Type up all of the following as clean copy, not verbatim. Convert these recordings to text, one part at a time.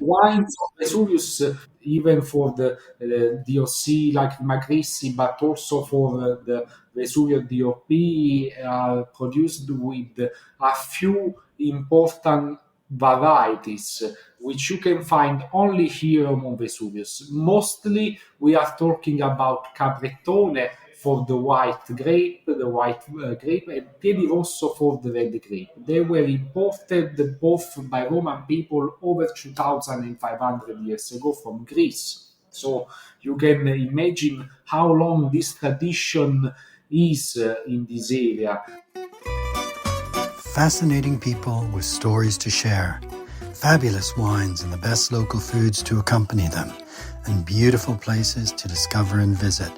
wines of Vesuvius, even for the DOC like Christi, but also for the Vesuvio DOP, are produced with a few important varieties which you can find only here on Mount Vesuvius. Mostly we are talking about Capretone for the white grape, and Piedi Rosso for the red grape. They were imported both by Roman people over 2,500 years ago from Greece. So you can imagine how long this tradition is in this area. Fascinating people with stories to share, fabulous wines and the best local foods to accompany them, and beautiful places to discover and visit.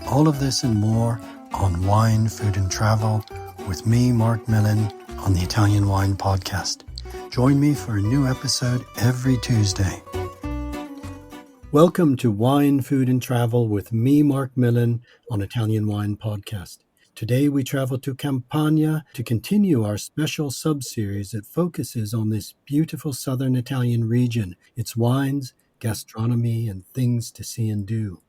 All of this and more on Wine, Food and Travel with me, Marc Millon, on the Italian Wine Podcast. Join me for a new episode every Tuesday. Welcome to Wine, Food and Travel with me, Marc Millon, on Italian Wine Podcast. Today we travel to Campania to continue our special sub-series that focuses on this beautiful southern Italian region, its wines, gastronomy, and things to see and do.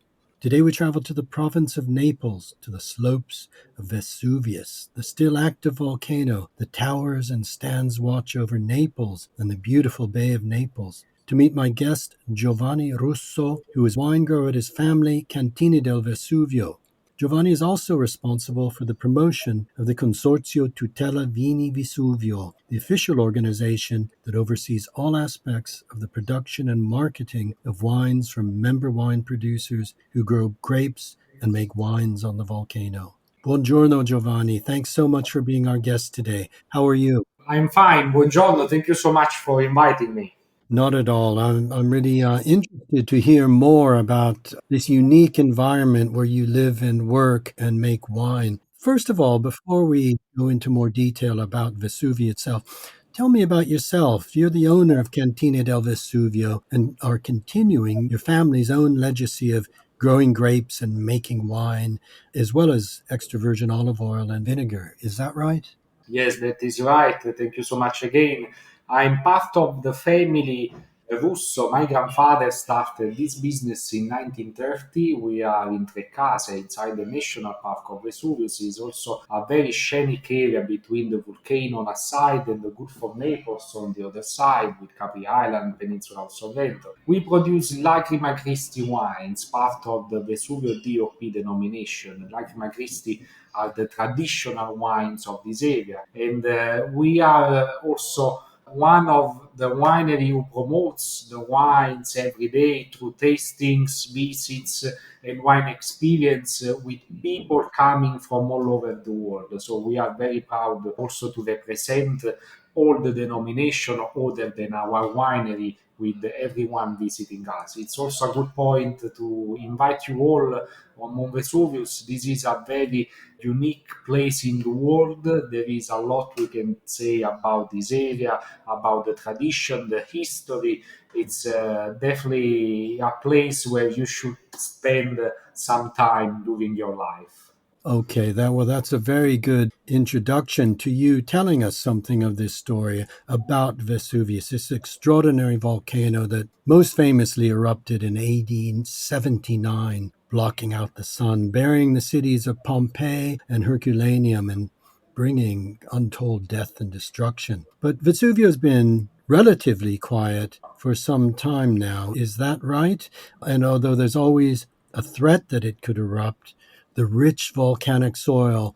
Today we travel to the province of Naples, to the slopes of Vesuvius, the still active volcano that towers and stands watch over Naples and the beautiful Bay of Naples, to meet my guest, Giovanni Russo, who is wine grower at his family Cantina del Vesuvio. Giovanni is also responsible for the promotion of the Consorzio Tutela Vini Vesuvio, the official organization that oversees all aspects of the production and marketing of wines from member wine producers who grow grapes and make wines on the volcano. Buongiorno, Giovanni. Thanks so much for being our guest today. How are you? I'm fine. Buongiorno. Thank you so much for inviting me. Not at all. I'm really interested to hear more about this unique environment where you live and work and make wine. First of all, before we go into more detail about Vesuvio itself, tell me about yourself. You're the owner of Cantina del Vesuvio and are continuing your family's own legacy of growing grapes and making wine, as well as extra virgin olive oil and vinegar. Is that right? Yes, that is right. Thank you so much again. I'm part of the family Russo. My grandfather started this business in 1930. We are in Trecase, inside the National Park of Vesuvius. It's also a very scenic area between the volcano on a side and the Gulf of Naples on the other side, with Capri Island, Peninsula of Sorrento. We produce Lacryma Christi wines, part of the Vesuvio DOP denomination. Lacryma Christi are the traditional wines of this area. And we are also one of the winery who promotes the wines every day through tastings, visits, and wine experience with people coming from all over the world. So we are very proud also to represent all the denomination other than our winery, with everyone visiting us. It's also a good point to invite you all on Mount Vesuvius. This is a very unique place in the world. There is a lot we can say about this area, about the tradition, the history. It's definitely a place where you should spend some time during your life. Okay, that's a very good introduction to you telling us something of this story about Vesuvius, this extraordinary volcano that most famously erupted in AD 79, blocking out the sun, burying the cities of Pompeii and Herculaneum and bringing untold death and destruction. But Vesuvio has been relatively quiet for some time now. Is that right? And although there's always a threat that it could erupt, the rich volcanic soil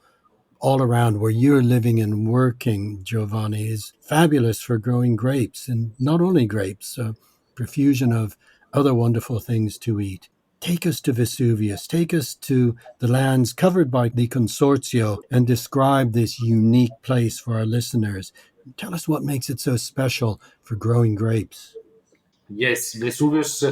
all around where you're living and working, Giovanni, is fabulous for growing grapes, and not only grapes, a profusion of other wonderful things to eat. Take us to Vesuvius, take us to the lands covered by the Consorzio, and describe this unique place for our listeners. Tell us what makes it so special for growing grapes. Yes, Vesuvius,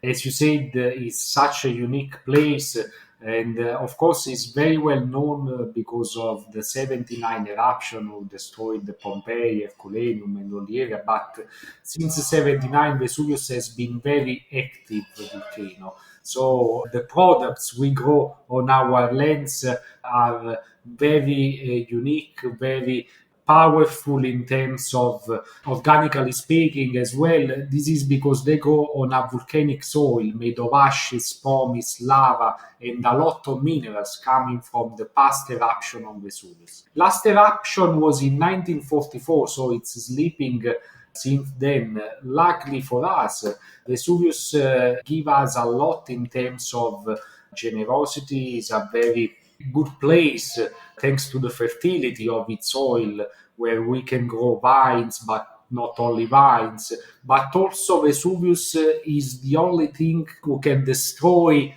as you said, is such a unique place. And of course, it's very well known because of the 79 eruption who destroyed the Pompeii, Herculaneum, and all the area. But since 79, Vesuvius has been very active volcano. So the products we grow on our lands are very unique, very powerful in terms of organically speaking as well. This is because they grow on a volcanic soil made of ashes, pumice, lava, and a lot of minerals coming from the past eruption on Vesuvius. Last eruption was in 1944, so it's sleeping since then. Luckily for us, Vesuvius give us a lot in terms of generosity. Is a very good place thanks to the fertility of its soil, where we can grow vines, but not only vines, but also Vesuvius is the only thing who can destroy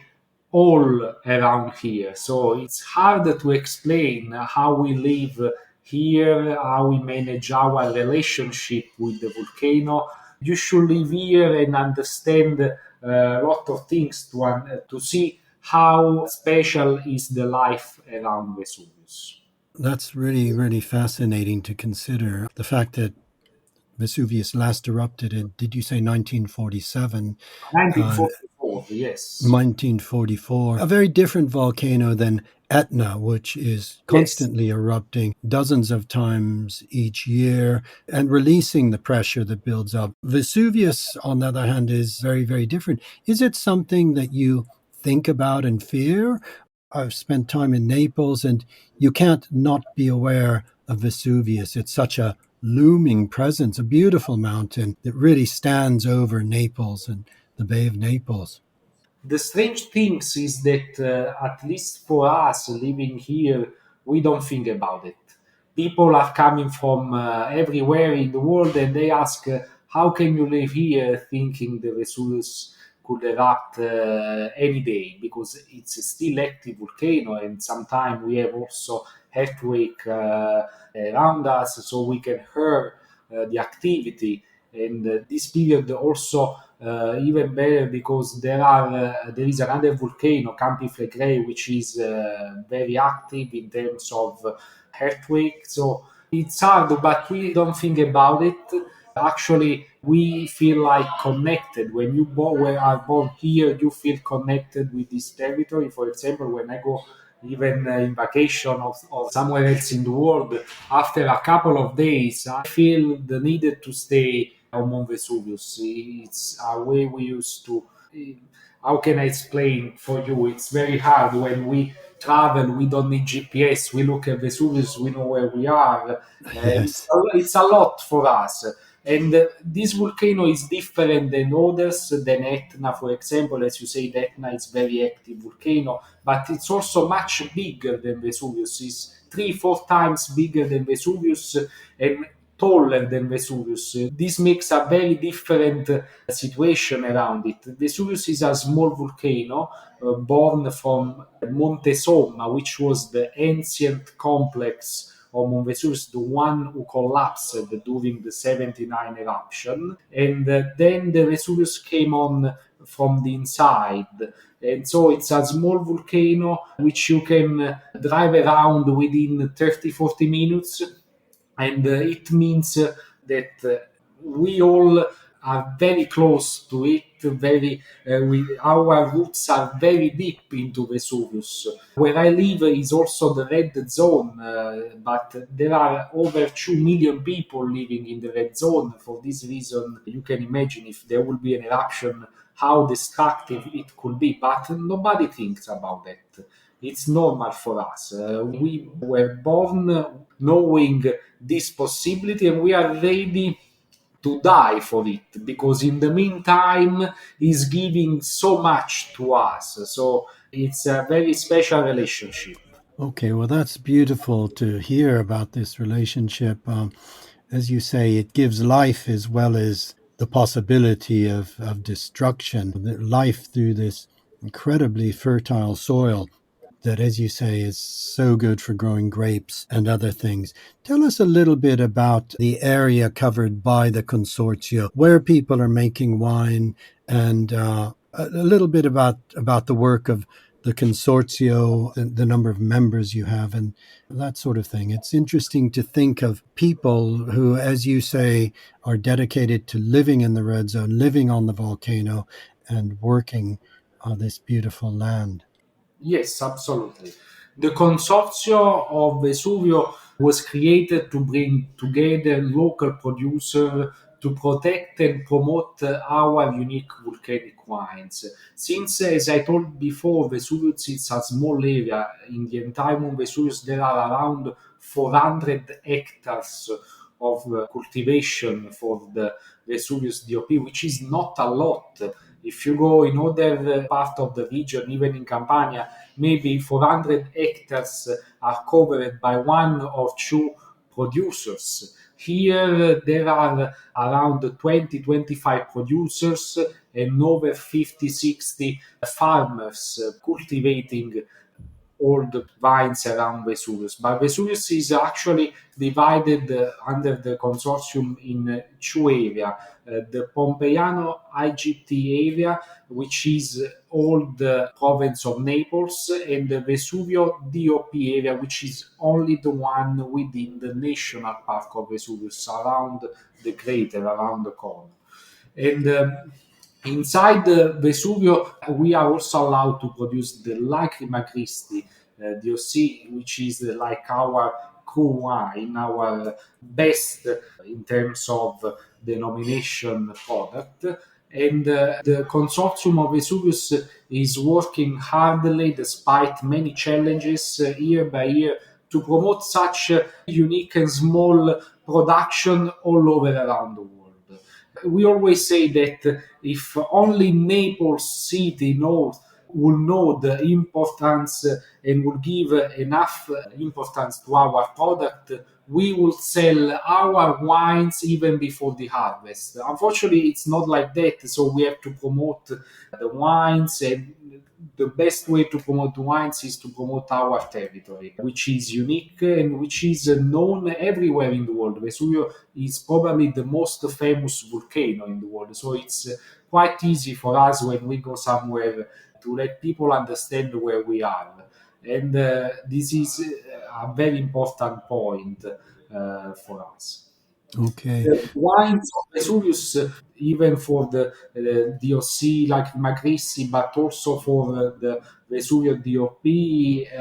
all around here. So it's hard to explain how we live here, how we manage our relationship with the volcano. You should live here and understand a lot of things to see how special is the life around Vesuvius. That's really, really fascinating to consider. The fact that Vesuvius last erupted in, did you say 1947? 1944, yes. 1944. A very different volcano than Etna, which is Yes. constantly erupting dozens of times each year and releasing the pressure that builds up. Vesuvius, on the other hand, is very, very different. Is it something that you think about and fear? I've spent time in Naples, and you can't not be aware of Vesuvius. It's such a looming presence, a beautiful mountain that really stands over Naples and the Bay of Naples. The strange things is that, at least for us living here, we don't think about it. People are coming from everywhere in the world and they ask, how can you live here thinking the Vesuvius could erupt any day? Because it's a still active volcano and sometimes we have also earthquake around us, so we can hear the activity. And this period also even better because there is another volcano, Campi Flegrei, which is very active in terms of earthquake. So it's hard, but we don't think about it. Actually, we feel like connected. When are born here, you feel connected with this territory. For example, when I go even in vacation of somewhere else in the world, after a couple of days, I feel the need to stay on Mount Vesuvius. It's a way we used to. How can I explain for you? It's very hard when we travel. We don't need GPS. We look at Vesuvius. We know where we are. Yes. It's a lot for us. And this volcano is different than others, than Etna, for example. As you say, Etna is very active volcano, but it's also much bigger than Vesuvius. It's 3, 4 times bigger than Vesuvius and taller than Vesuvius. This makes a very different situation around it. Vesuvius is a small volcano born from Monte Somma, which was the ancient complex of Mount Vesuvius, the one who collapsed during the 79 eruption. And then the Vesuvius came on from the inside. And so it's a small volcano which you can drive around within 30, 40 minutes, and it means that we all are very close to it. Our roots are very deep into Vesuvius. Where I live is also the red zone, but there are over 2 million people living in the red zone. For this reason, you can imagine if there will be an eruption, how destructive it could be. But nobody thinks about that. It's normal for us. We were born knowing this possibility and we are ready to die for it because in the meantime is giving so much to us. So it's a very special relationship. Okay, well, that's beautiful to hear about this relationship. As you say, it gives life as well as the possibility of destruction, life through this incredibly fertile soil that, as you say, is so good for growing grapes and other things. Tell us a little bit about the area covered by the Consorzio, where people are making wine, and a little bit about the work of the Consorzio, the number of members you have, and that sort of thing. It's interesting to think of people who, as you say, are dedicated to living in the red zone, living on the volcano, and working on this beautiful land. Yes, absolutely. The Consorzio of Vesuvio was created to bring together local producers to protect and promote our unique volcanic wines. Since, as I told before, Vesuvius is a small area, in the entire Mount Vesuvius there are around 400 hectares of cultivation for the Vesuvius DOP, which is not a lot. If you go in other part of the region, even in Campania, maybe 400 hectares are covered by one or two producers. Here there are around 20-25 producers and over 50-60 farmers cultivating all the vines around Vesuvius. But Vesuvius is actually divided under the consortium in two areas. The Pompeiano IGT area, which is all the province of Naples, and the Vesuvio DOP area, which is only the one within the national park of Vesuvius, around the crater, around the cone. And inside the Vesuvio, we are also allowed to produce the Lacryma Christi DOC, which is like our cool wine, our best in terms of denomination product. And the consortium of Vesuvius is working hardly, despite many challenges, year by year, to promote such unique and small production all over around the world. We always say that if only Naples city north will know the importance and will give enough importance to our product, we will sell our wines even before the harvest. Unfortunately, it's not like that, so we have to promote the wines, and the best way to promote the wines is to promote our territory, which is unique and which is known everywhere in the world. Vesuvio is probably the most famous volcano in the world, so it's quite easy for us when we go somewhere to let people understand where we are. And this is a very important point for us. Okay. The wines of Vesuvius, even for the DOC like Macrissi, but also for the Vesuvio DOP,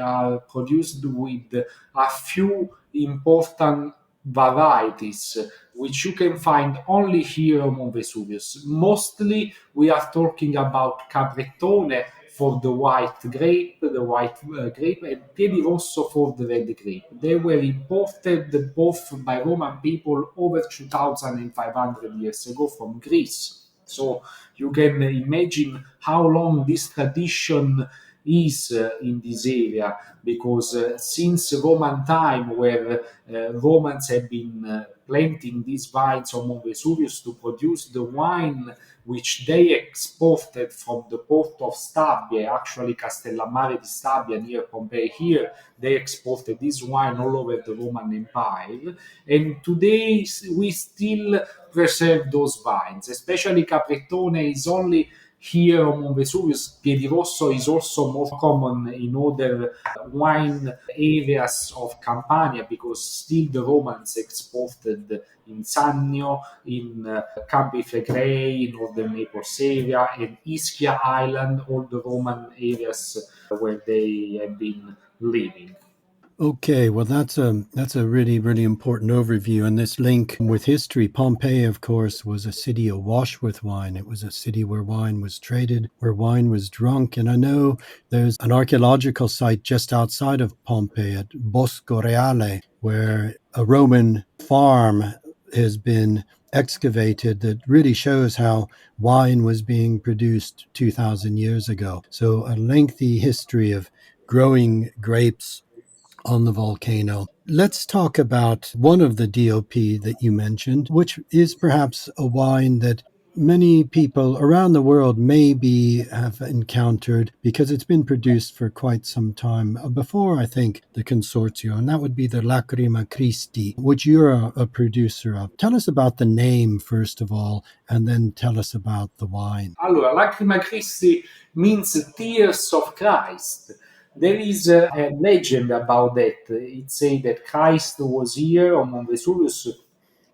are produced with a few important varieties which you can find only here on Mount Vesuvius. Mostly we are talking about Capretone for the white grape, and Piedi Rosso for the red grape. They were imported both by Roman people over 2,500 years ago from Greece. So you can imagine how long this tradition is in this area, because since Roman time, where Romans have been planting these vines on Mount Vesuvius to produce the wine which they exported from the port of Stabia, actually Castellammare di Stabia near Pompeii here. They exported this wine all over the Roman Empire, and today we still preserve those vines, especially Capretone is only here on Mount Vesuvius. Piedi Rosso is also more common in other wine areas of Campania, because still the Romans exported in Sannio, in Campi Flegrei, in northern Naples area, and Ischia Island, all the Roman areas where they have been living. Okay, well, that's a really, really important overview. And this link with history, Pompeii, of course, was a city awash with wine. It was a city where wine was traded, where wine was drunk. And I know there's an archaeological site just outside of Pompeii at Bosco Reale, where a Roman farm has been excavated that really shows how wine was being produced 2,000 years ago. So a lengthy history of growing grapes on the volcano. Let's talk about one of the DOP that you mentioned, which is perhaps a wine that many people around the world maybe have encountered because it's been produced for quite some time before, I think, the Consorzio, and that would be the Lacryma Christi, which you're a producer of. Tell us about the name, first of all, and then tell us about the wine. Allora, Lacryma Christi means tears of Christ. There is a legend about that. It says that Christ was here on Mount Vesuvius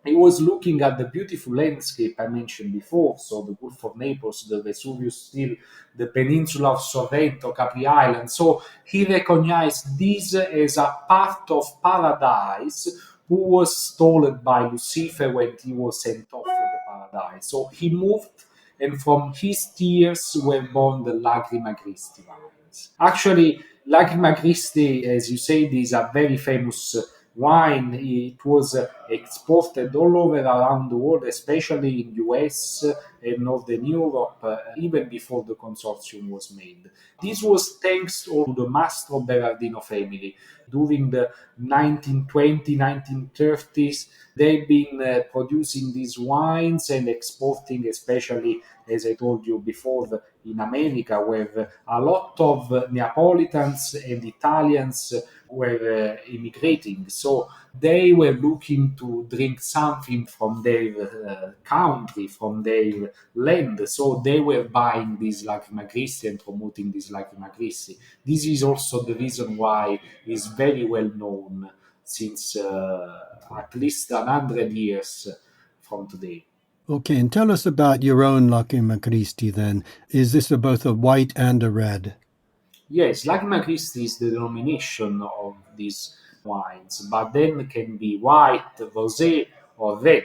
He was looking at the beautiful landscape I mentioned before, so the Gulf of Naples, the Vesuvius still, the peninsula of Sorrento, Capri Island. So he recognized this as a part of paradise who was stolen by Lucifer when he was sent off from the paradise. So he moved, and from his tears were born the Lacryma Christi wines. Actually, Lacryma Christi, as you said, is a very famous wine. It was exported all over around the world, especially in US and Northern Europe, even before the consortium was made. This was thanks to the Mastro Berardino family. During the 1920s, 1930s, they've been producing these wines and exporting, especially, as I told you before, in America, where a lot of Neapolitans and Italians were immigrating. So they were looking to drink something from their country, from their land. So they were buying this Lacryma Christi and promoting this Lacryma Christi. This is also the reason why it's very well known since at least 100 years from today. Okay, and tell us about your own Lacryma Christi then. Is this both a white and a red? Yes, Lacryma Christi is the denomination of these wines, but then can be white, rosé, or red.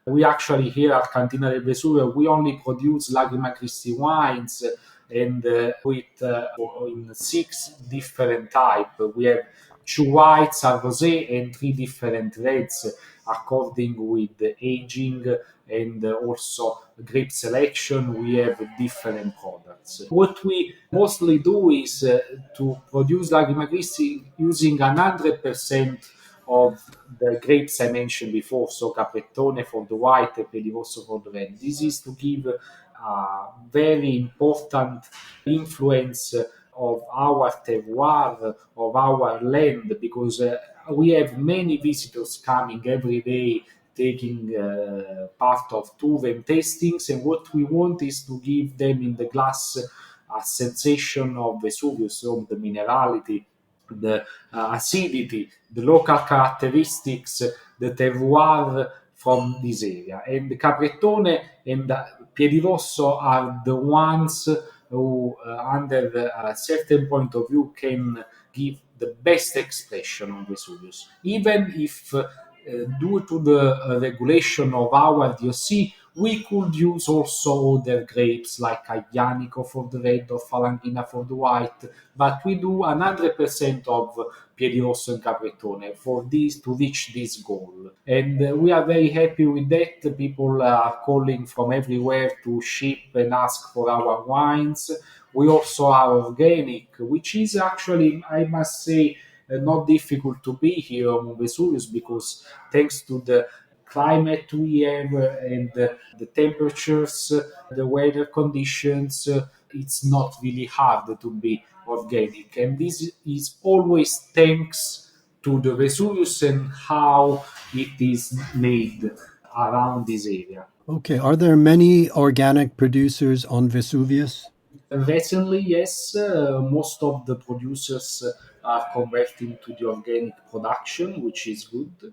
We actually here at Cantina del Vesuvio we only produce Lacryma Christi wines, and with in 6 different types. We have 2 whites, a rosé, and 3 different reds, according with the aging and also grape selection. We have different products. What we mostly do is to produce Lacryma Christi using 100% of the grapes I mentioned before, so Caprettone for the white and Pellirosso for the red. This is to give a very important influence of our terroir, of our land, because we have many visitors coming every day taking part of tour and tastings, and what we want is to give them in the glass a sensation of Vesuvius, so the minerality, the acidity, the local characteristics, the terroir from this area. And Capretone and Piedirosso are the ones who, under a certain point of view, can give the best expression on Vesuvius. Even if, due to the regulation of our DOC, we could use also other grapes like Aglianico for the red or Falanghina for the white, but we do 100% of Piedirosso and Capretone for this to reach this goal. And we are very happy with that. People are calling from everywhere to ship and ask for our wines. We also are organic, which is actually, I must say, not difficult to be here on Vesuvius because thanks to the climate we have and the temperatures, the weather conditions, it's not really hard to be organic. And this is always thanks to the Vesuvius and how it is made around this area. Okay, are there many organic producers on Vesuvius? Recently, yes, most of the producers are converting to the organic production, which is good.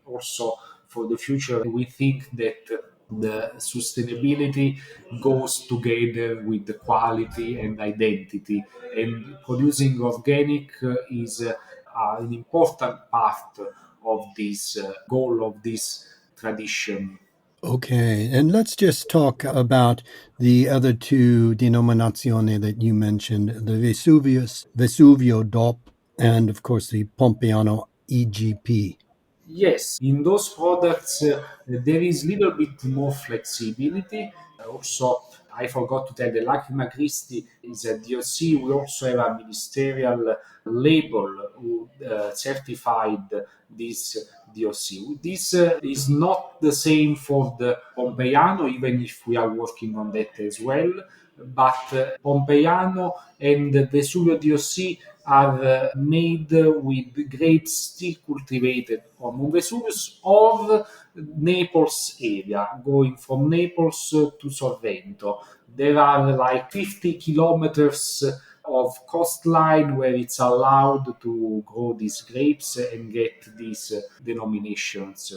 Also, for the future, we think that the sustainability goes together with the quality and identity, and producing organic is an important part of this goal of this tradition. Okay, and let's just talk about the other two denominazioni that you mentioned, the Vesuvius, Vesuvio DOC, and of course the Pompeiano EGP. Yes, in those products, there is little bit more flexibility. Also, I forgot to tell the Lacryma Christi is a DOC. We also have a ministerial label who certified this DOC. This is not the same for the Pompeiano, even if we are working on that as well. But Pompeiano and the Vesuvio DOC are made with grapes still cultivated on Mount Vesuvius or Naples area, going from Naples to Sorrento. There are like 50 kilometers of coastline where it's allowed to grow these grapes and get these denominations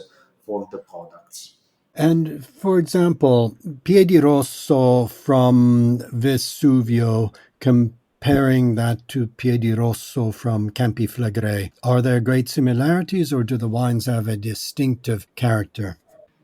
for the products. And for example, Piedi Rosso from Vesuvio, comparing that to Piedi Rosso from Campi Flegrei, are there great similarities or do the wines have a distinctive character?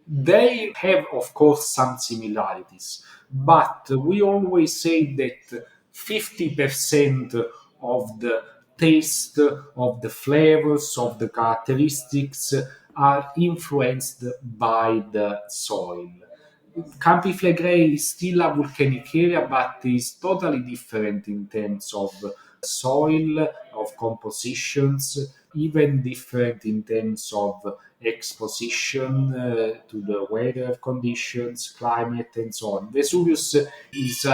They have, of course, some similarities, but we always say that 50% of the taste, of the flavors, of the characteristics are influenced by the soil. Campi Flegrei is still a volcanic area, but is totally different in terms of soil, of compositions, even different in terms of exposition to the weather conditions, climate, and so on. Vesuvius is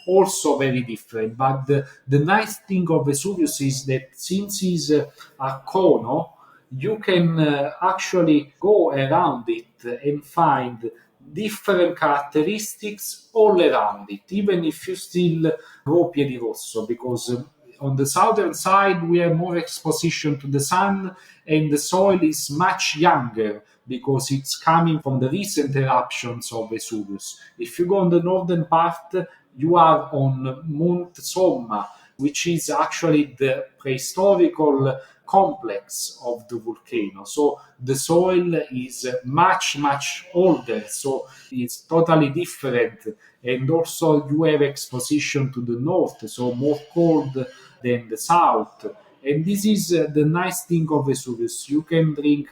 also very different, but the nice thing of Vesuvius is that since it's a cono, you can actually go around it and find different characteristics all around it, even if you still go Piedirosso, because on the southern side we have more exposition to the sun and the soil is much younger because it's coming from the recent eruptions of Vesuvius. If you go on the northern part, you are on Mount Somma, which is actually the prehistorical complex of the volcano. So the soil is much, much older. So it's totally different. And also you have exposition to the north, so more cold than the south. And this is the nice thing of Vesuvius. You can drink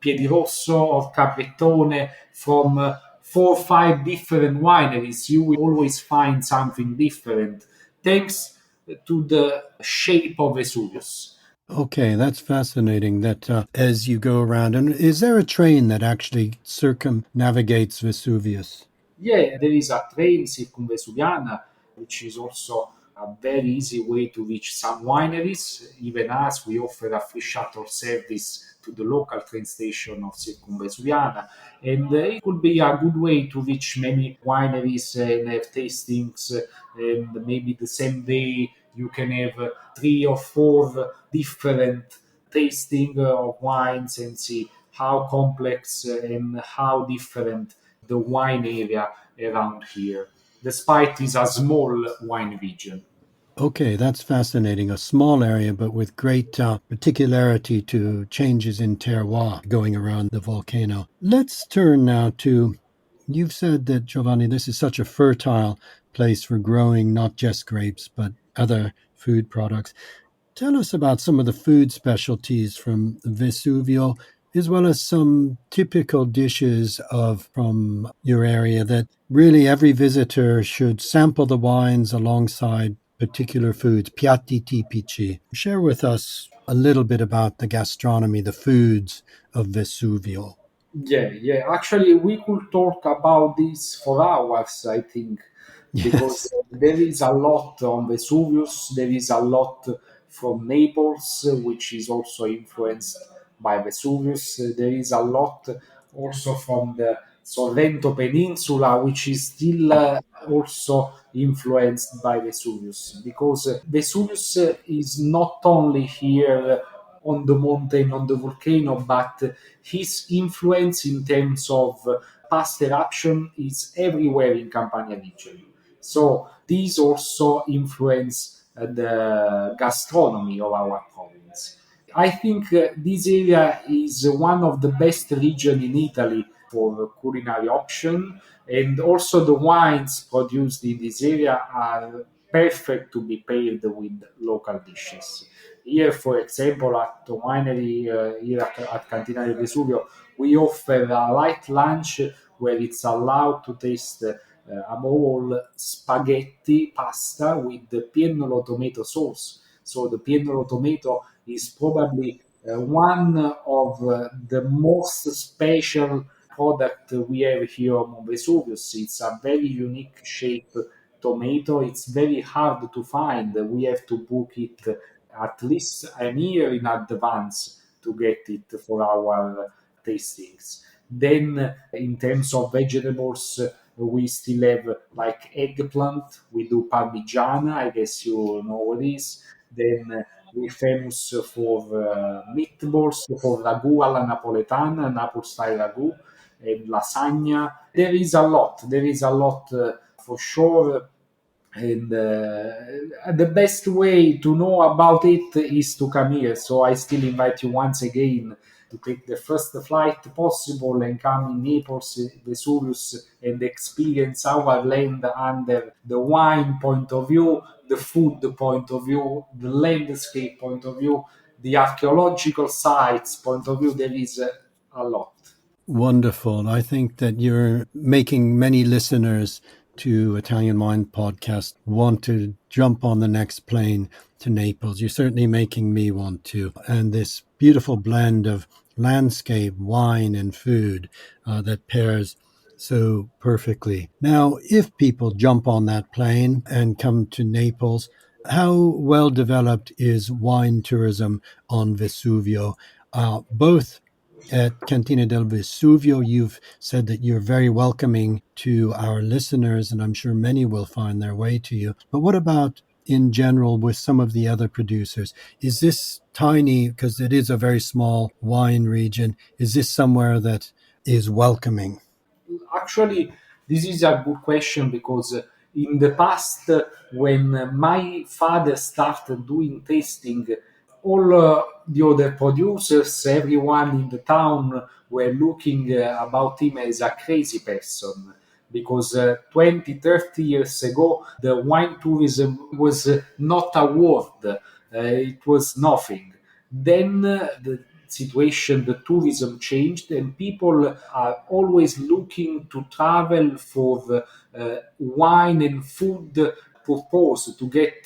Piedirosso or Capretone from 4 or 5 different wineries. You will always find something different thanks to the shape of Vesuvius. Okay, that's fascinating that as you go around, and is there a train that actually circumnavigates Vesuvius? Yeah, there is a train circumvesuviana, which is also a very easy way to reach some wineries. Even us, we offer a free shuttle service to the local train station of Circumvesuviana, and it could be a good way to reach many wineries and have tastings. And maybe the same day you can have 3 or 4 different tasting of wines and see how complex and how different the wine area around here, despite it's a small wine region. Okay, that's fascinating. A small area, but with great particularity to changes in terroir going around the volcano. Let's turn now to, you've said that, Giovanni, this is such a fertile place for growing not just grapes, but other food products. Tell us about some of the food specialties from Vesuvio, as well as some typical dishes of from your area that really every visitor should sample the wines alongside particular foods, piatti tipici. Share with us a little bit about the gastronomy, the foods of Vesuvio. Yeah, yeah. Actually, we could talk about this for hours, I think, because Yes. there is a lot on Vesuvius. There is a lot from Naples, which is also influenced by Vesuvius. There is a lot also from the Sorrento Peninsula, which is still also influenced by Vesuvius, because Vesuvius is not only here on the mountain, on the volcano, but his influence in terms of past eruption is everywhere in Campania region. So these also influence the gastronomy of our province. I think this area is one of the best region in Italy for culinary option, and also the wines produced in this area are perfect to be paired with local dishes. Here, for example, at the winery here at Cantina del Vesuvio, we offer a light lunch where it's allowed to taste above all spaghetti pasta with the piennolo tomato sauce. So the piennolo tomato is probably one of the most special product we have here on Vesuvius. It's a very unique shape tomato. It's very hard to find. We have to book it at least a year in advance to get it for our tastings. Then, in terms of vegetables, we still have like eggplant. We do parmigiana. I guess you know what it is. Then We're famous for meatballs, for ragu alla napoletana, Naples-style ragu, and lasagna. There is a lot for sure. And the best way to know about it is to come here. So I still invite you once again to take the first flight possible and come in Naples, Vesuvius, and experience our land under the wine point of view, the food point of view, the landscape point of view, the archaeological sites point of view. There is a lot. Wonderful. I think that you're making many listeners to Italian Wine Podcast want to jump on the next plane to Naples. You're certainly making me want to. And this beautiful blend of landscape, wine, and food that pairs so perfectly. Now, if people jump on that plane and come to Naples, how well developed is wine tourism on Vesuvio? Both at Cantina del Vesuvio, you've said that you're very welcoming to our listeners, and I'm sure many will find their way to you. But what about in general with some of the other producers? Is this tiny, because it is a very small wine region, is this somewhere that is welcoming? Actually, this is a good question because in the past, when my father started doing tasting, all the other producers, everyone in the town were looking about him as a crazy person because 20, 30 years ago, the wine tourism was not a word, it was nothing. Then the situation, the tourism changed, and people are always looking to travel for wine and food purpose to get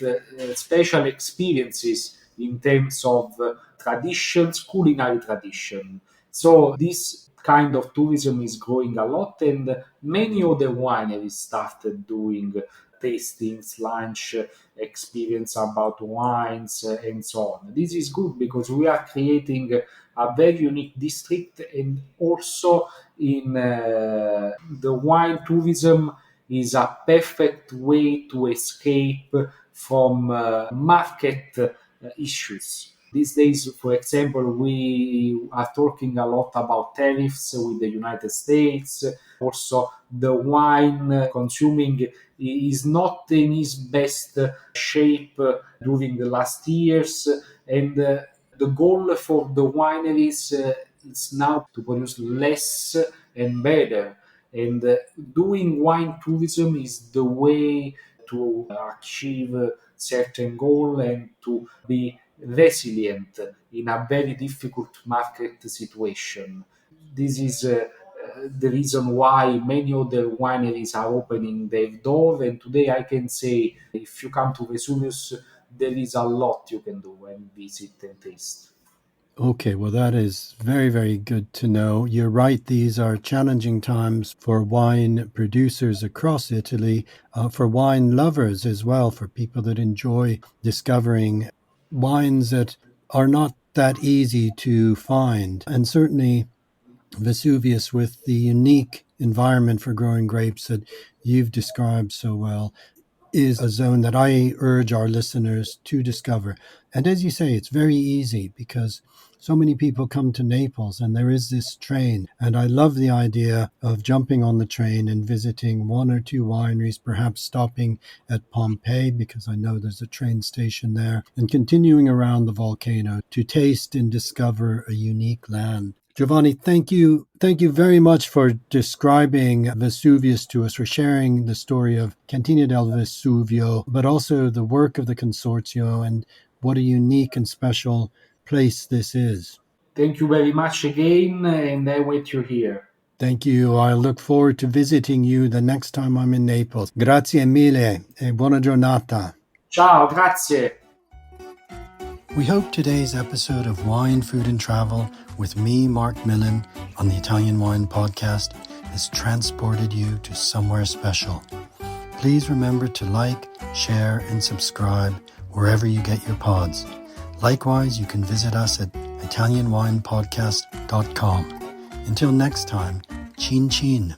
special experiences in terms of traditions, culinary tradition. So this kind of tourism is growing a lot, and many other wineries started doing tastings, lunch experience about wines, and so on. This is good because we are creating a very unique district, and also in the wine tourism is a perfect way to escape from market issues. These days, for example, we are talking a lot about tariffs with the United States. Also, the wine consuming is not in its best shape during the last years, and the goal for the wineries is now to produce less and better. And doing wine tourism is the way to achieve certain goal and to be resilient in a very difficult market situation. This is the reason why many other wineries are opening their door. And today I can say, if you come to Vesuvius, there is a lot you can do and visit and taste. Okay, well, that is very, very good to know. You're right, these are challenging times for wine producers across Italy, for wine lovers as well, for people that enjoy discovering wines that are not that easy to find. And certainly Vesuvius, with the unique environment for growing grapes that you've described so well, is a zone that I urge our listeners to discover. And as you say, it's very easy because so many people come to Naples and there is this train. And I love the idea of jumping on the train and visiting one or two wineries, perhaps stopping at Pompeii because I know there's a train station there, and continuing around the volcano to taste and discover a unique land. Giovanni, thank you. Thank you very much for describing Vesuvius to us, for sharing the story of Cantina del Vesuvio, but also the work of the Consorzio and what a unique and special place this is. Thank you very much again, and I wait you here. Thank you. I look forward to visiting you the next time I'm in Naples. Grazie mille e buona giornata. Ciao, grazie. We hope today's episode of Wine, Food and Travel with me, Marc Millon, on the Italian Wine Podcast has transported you to somewhere special. Please remember to like, share, and subscribe wherever you get your pods. Likewise, you can visit us at italianwinepodcast.com. Until next time, chin chin.